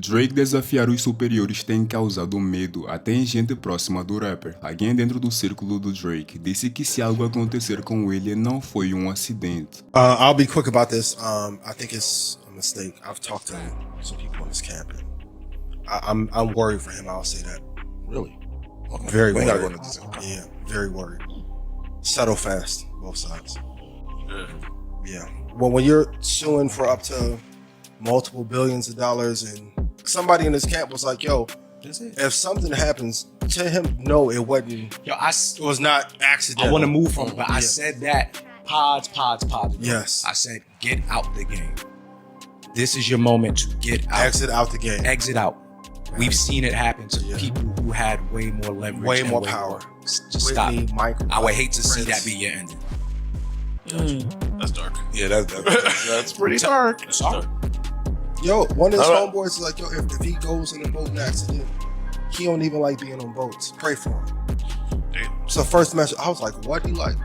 Drake desafiar os superiores tem causado medo até em gente próxima do rapper. Alguém dentro do círculo do Drake disse que se algo acontecer com ele não foi um acidente. I'll be quick about this. I think it's a mistake. I've talked to some people in this camp, and I'm worried for him. I'll say that. Really? Okay. Very we worried. gotta go into this. Yeah, very worried. Settle fast, both sides. Yeah. Well, when you're suing for up to multiple billions of dollars, and somebody in this camp was like, "Yo, if something happens to him, no, it wasn't. Yo, It was not accidental." I want to move from it, but I said that pods. Yes. I said get out the game. This is your moment to get out. Exit out the game. Exit out. We've seen it happen to people who had way more leverage, Way and more power. Just stop. Whitney, Michael, I would hate to see Prince. that be your ending. That's dark. Yeah, that's pretty dark. That's dark. Yo, one of his All right. homeboys is like, yo, if he goes in a boat accident, he don't even like being on boats. Pray for him. So first message, I was like, what? He like,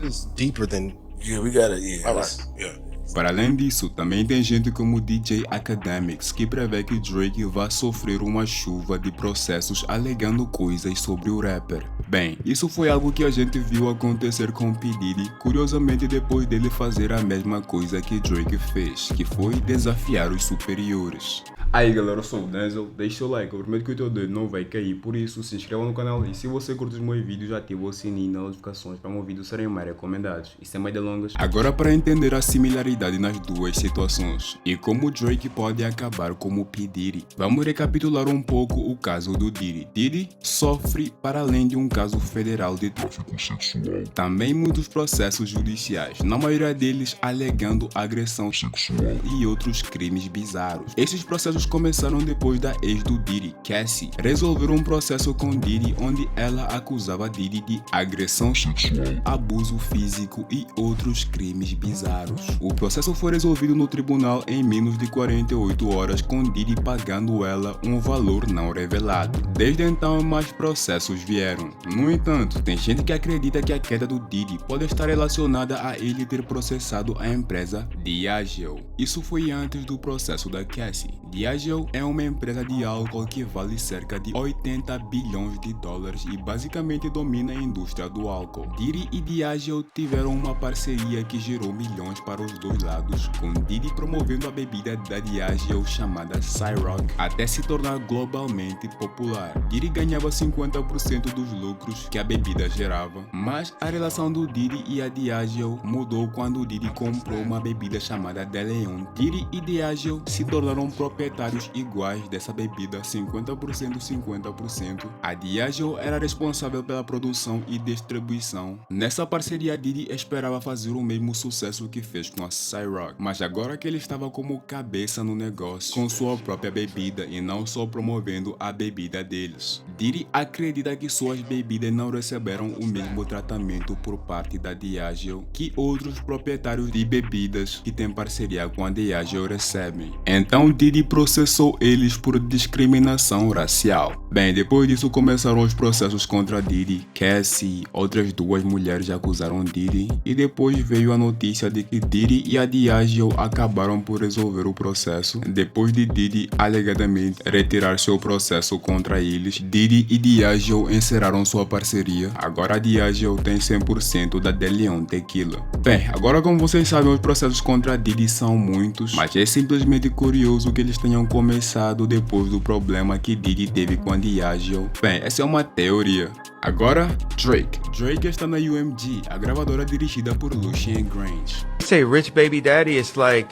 it's deeper than. Yeah, we gotta. Yeah. All right. Yeah. Para além disso, também tem gente como DJ Academics que prevê que Drake vai sofrer uma chuva de processos alegando coisas sobre o rapper. Bem, isso foi algo que a gente viu acontecer com P. Diddy, curiosamente depois dele fazer a mesma coisa que Drake fez, que foi desafiar os superiores. Aí galera, eu sou o Denzel, deixa o like, eu prometo que o teu dedo não vai cair, por isso se inscreva no canal e se você curte os meus vídeos ativa o sininho das notificações para meus vídeos serem mais recomendados. E sem mais delongas, agora para entender a similaridade nas duas situações e como Drake pode acabar como P. Diddy, vamos recapitular um pouco o caso do Diddy. Diddy sofre, para além de um caso federal de tráfico sexual, também muitos processos judiciais, na maioria deles alegando agressão sexual e outros crimes bizarros. Esses processos começaram depois da ex do Diddy, Cassie, resolver um processo com Diddy onde ela acusava Diddy de agressão sexual, abuso físico e outros crimes bizarros. O processo foi resolvido no tribunal em menos de 48 horas com Diddy pagando ela um valor não revelado. Desde então mais processos vieram. No entanto, tem gente que acredita que a queda do Diddy pode estar relacionada a ele ter processado a empresa Diageo. Isso foi antes do processo da Cassie. Diageo é uma empresa de álcool que vale cerca de 80 bilhões de dólares e basicamente domina a indústria do álcool. Diddy e Diageo tiveram uma parceria que gerou milhões para os dois lados, com Diddy promovendo a bebida da Diageo chamada Ciroc até se tornar globalmente popular. Diddy ganhava 50% dos lucros que a bebida gerava, mas a relação do Diddy e a Diageo mudou quando Diddy comprou uma bebida chamada De Leon. Diddy e Diageo se tornaram proprietários iguais dessa bebida, 50% 50%. A Diageo era responsável pela produção e distribuição. Nessa parceria, Diddy esperava fazer o mesmo sucesso que fez com a Ciroc, mas agora que ele estava como cabeça no negócio, com sua própria bebida e não só promovendo a bebida deles. Diddy acredita que suas bebidas não receberam o mesmo tratamento por parte da Diageo que outros proprietários de bebidas que têm parceria com a Diageo recebem. Então Diddy processou eles por discriminação racial. Bem, depois disso começaram os processos contra Diddy, Cassie, outras duas mulheres acusaram Diddy e depois veio a notícia de que Diddy e a Diageo acabaram por resolver o processo. Depois de Diddy alegadamente retirar seu processo contra eles, Diddy e Diageo encerraram sua parceria. Agora a Diageo tem 100% da De Leon Tequila. Bem, agora como vocês sabem os processos contra Diddy são muitos, mas é simplesmente curioso que eles tenham começado depois do problema que Diddy teve com a Diageo. Bem, essa é uma teoria. Agora, Drake. Drake está na UMG, a gravadora dirigida por Lucien Grange. Say rich baby daddy, it's like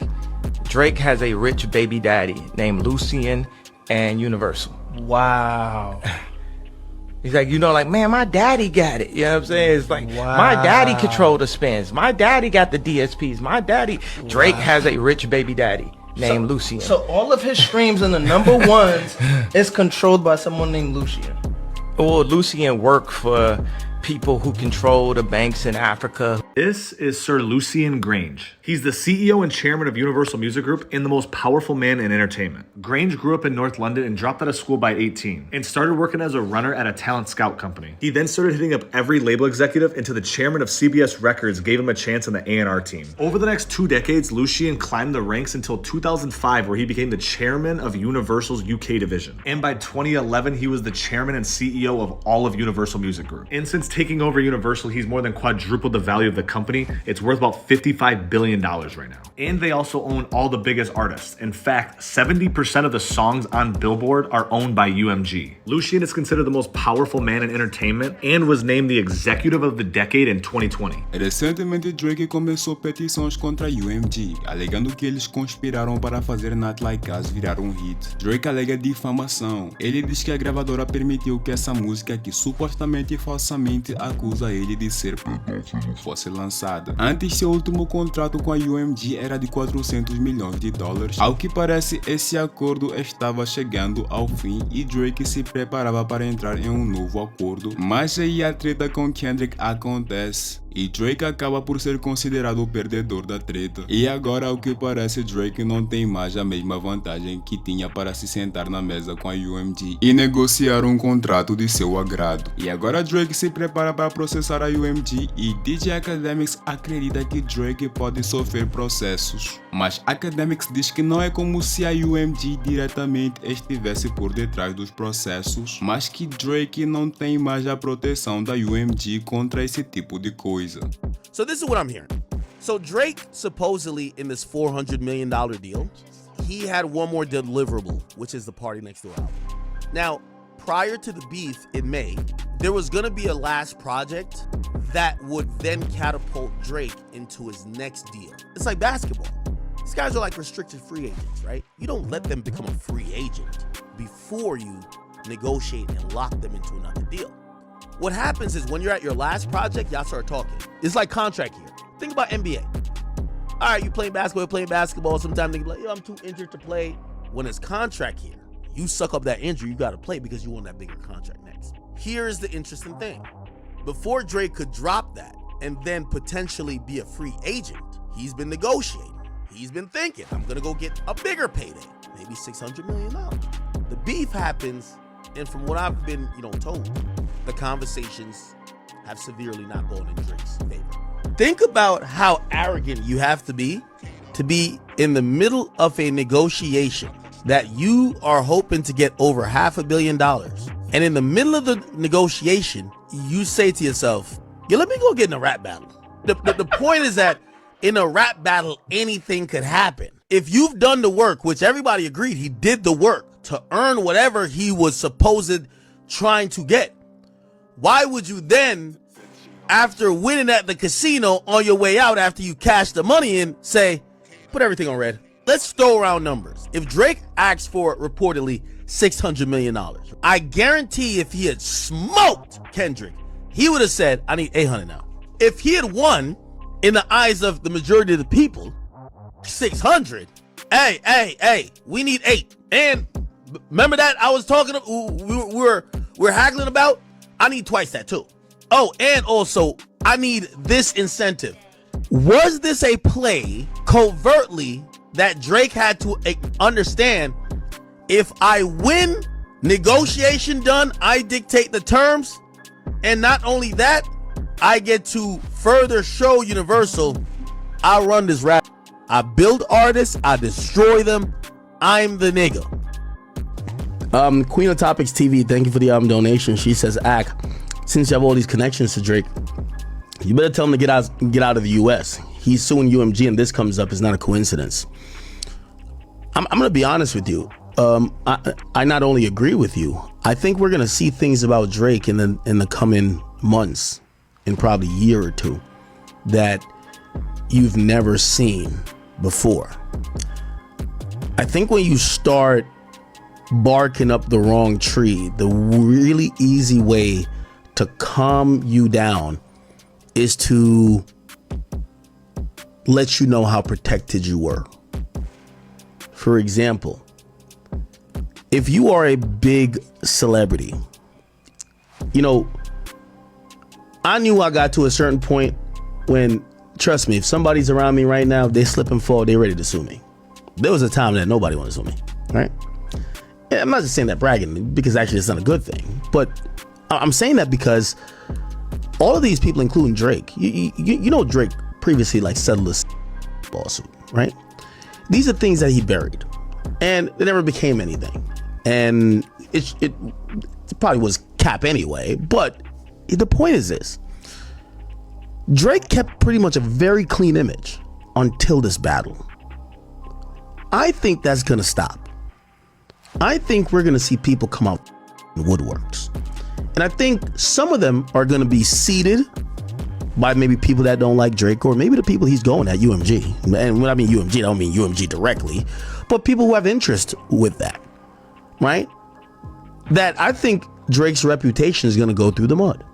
Drake has a rich baby daddy named Lucien and Universal. Wow. He's like, you know, like, man, my daddy got it. You know what I'm saying? It's like, my daddy controlled the spins. My daddy got the DSPs. My daddy. Drake has a rich baby daddy named Lucien. So all of his streams in the number ones is controlled by someone named Lucien. Well, Lucien worked for people who control the banks in Africa. This is Sir Lucian Grange. He's the CEO and chairman of Universal Music Group and the most powerful man in entertainment. Grange grew up in North London and dropped out of school by 18 and started working as a runner at a talent scout company. He then started hitting up every label executive until the chairman of CBS Records gave him a chance on the A&R team. Over the next 2 decades, Lucian climbed the ranks until 2005, where he became the chairman of Universal's UK division. And by 2011, he was the chairman and CEO of all of Universal Music Group. And since taking over Universal, he's more than quadrupled the value of the company. It's worth about $55 billion right now. And they also own all the biggest artists. In fact, 70% of the songs on Billboard are owned by UMG. Lucian is considered the most powerful man in entertainment and was named the executive of the decade in 2020. Recentemente, Drake começou petições contra a UMG, alegando que eles conspiraram para fazer Not Like Us virar um hit. Drake alega difamação. Ele diz que a gravadora permitiu que essa música, que supostamente e falsamente acusa ele de ser pedófilo, fosse lançada. Antes, seu último contrato com a UMG era de $400 milhões. Ao que parece, esse acordo estava chegando ao fim e Drake se preparava para entrar em um novo acordo, mas aí a treta com Kendrick acontece. E Drake acaba por ser considerado o perdedor da treta. E agora, ao que parece, Drake não tem mais a mesma vantagem que tinha para se sentar na mesa com a UMG e negociar um contrato de seu agrado. E agora Drake se prepara para processar a UMG e DJ Academics acredita que Drake pode sofrer processos. Mas Academics diz que não é como se a UMG diretamente estivesse por detrás dos processos, mas que Drake não tem mais a proteção da UMG contra esse tipo de coisa. So this is what I'm hearing. So Drake supposedly in this $400 million deal, he had one more deliverable, which is the Party Next Door album. Now, prior to the beef in May, there was gonna be a last project that would then catapult Drake into his next deal. It's like basketball. These guys are like restricted free agents, right? You don't let them become a free agent before you negotiate and lock them into another deal. What happens is when you're at your last project, y'all start talking. It's like contract year. Think about NBA. All right, you playing basketball. Sometimes they be like, yo, I'm too injured to play. When it's contract year, you suck up that injury, you got to play because you want that bigger contract next. Here's the interesting thing. Before Drake could drop that and then potentially be a free agent, he's been negotiating. He's been thinking, I'm going to go get a bigger payday, maybe $600 million. The beef happens, and from what I've been, told, the conversations have severely not gone in Drake's favor. Think about how arrogant you have to be in the middle of a negotiation that you are hoping to get over $500 million. And in the middle of the negotiation, you say to yourself, yo, let me go get in a rap battle. The point is that in a rap battle, anything could happen. If you've done the work, which everybody agreed he did the work to earn whatever he was supposed trying to get, why would you then, after winning at the casino on your way out, after you cash the money in, say, put everything on red? Let's throw around numbers. If Drake asked for reportedly $600 million, I guarantee if he had smoked Kendrick, he would have said, I need 800 now. If he had won, in the eyes of the majority of the people, 600, hey, we need 8. And remember that I was talking, we're haggling about? I need twice that too. Oh, and also, I need this incentive. Was this a play covertly that Drake had to understand? If I win, negotiation done, I dictate the terms. And not only that, I get to further show Universal, I run this rap. I build artists, I destroy them. I'm the nigga. Queen of Topics TV, thank you for the donation. She says, since you have all these connections to Drake, you better tell him to get out of the US. He's suing UMG and this comes up. It's not a coincidence. I'm gonna be honest with you. I not only agree with you, I think we're gonna see things about Drake in the coming months, in probably a year or two, that you've never seen before. I think when you start barking up the wrong tree, the really easy way to calm you down is to let you know how protected you were. For example, if you are a big celebrity, I knew I got to a certain point when trust me, if somebody's around me right now, if they slip and fall, they're ready to sue me. There was a time that nobody wanted to sue me, right? And I'm not just saying that bragging, because actually it's not a good thing, but I'm saying that because all of these people, including Drake, you know Drake previously like settled a lawsuit, right? These are things that he buried, and it never became anything, and it probably was cap anyway. But the point is this: Drake kept pretty much a very clean image until this battle. I think that's gonna stop. I think we're gonna see people come out in woodworks, and I think some of them are gonna be seeded by maybe people that don't like Drake, or maybe the people he's going at, UMG. And when I mean UMG, I don't mean UMG directly, but people who have interest with that, right? That I think Drake's reputation is going to go through the mud.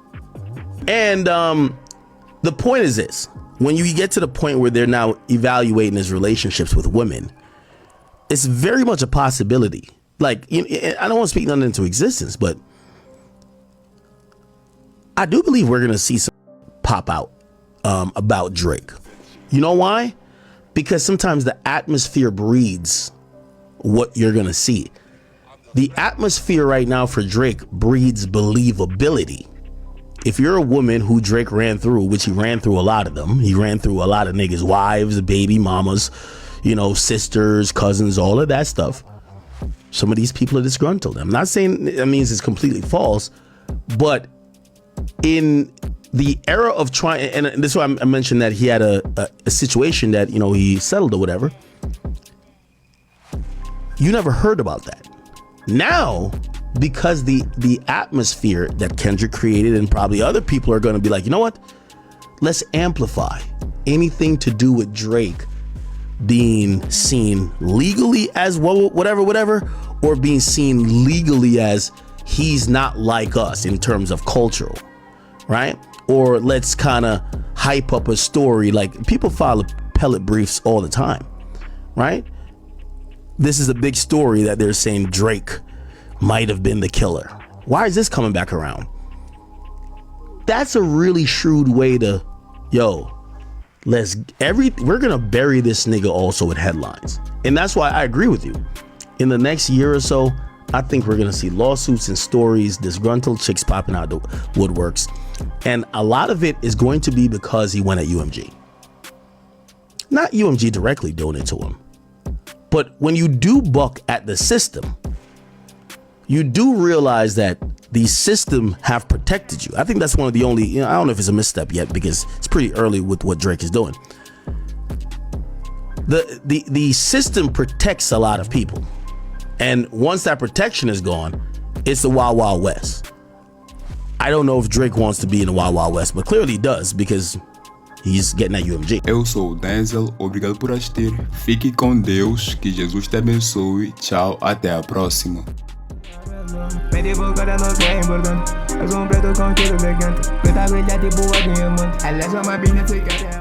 And the point is this: when you get to the point where they're now evaluating his relationships with women, it's very much a possibility. Like, I don't want to speak nothing into existence, but I do believe we're going to see some pop out about Drake. You know why? Because sometimes the atmosphere breeds what you're gonna see. The atmosphere right now for Drake breeds believability. If you're a woman who Drake ran through, which he ran through a lot of them, he ran through a lot of niggas' wives, baby mamas, sisters, cousins, all of that stuff. Some of these people are disgruntled. I'm not saying that means it's completely false, but in the era of trying, and this is why I mentioned that he had a situation that, he settled or whatever. You never heard about that. Now, because the atmosphere that Kendrick created, and probably other people are going to be like, you know what? Let's amplify anything to do with Drake being seen legally as whatever, or being seen legally as he's not like us in terms of cultural, right? Or let's kind of hype up a story. Like, people file appellate briefs all the time, right? This is a big story that they're saying Drake might have been the killer. Why is this coming back around? That's a really shrewd way to, we're gonna bury this nigga also with headlines. And that's why I agree with you. In the next year or so, I think we're gonna see lawsuits and stories, disgruntled chicks popping out the woodworks. And a lot of it is going to be because he went at UMG. Not UMG directly doing it to him. But when you do buck at the system, you do realize that the system have protected you. I think that's one of the only, I don't know if it's a misstep yet because it's pretty early with what Drake is doing. The system protects a lot of people. And once that protection is gone, it's the Wild Wild West. I don't know if Drake wants to be in the Wild Wild West, but clearly he does, because he's getting at UMG. Eu sou o Denzel, obrigado por assistir. Fique com Deus, que Jesus te abençoe. Tchau, até a próxima. Meti boca no que é importante. Eu sou preto com tiro de canto. Preta brilha tipo a diamante. Ela é só uma bina, fica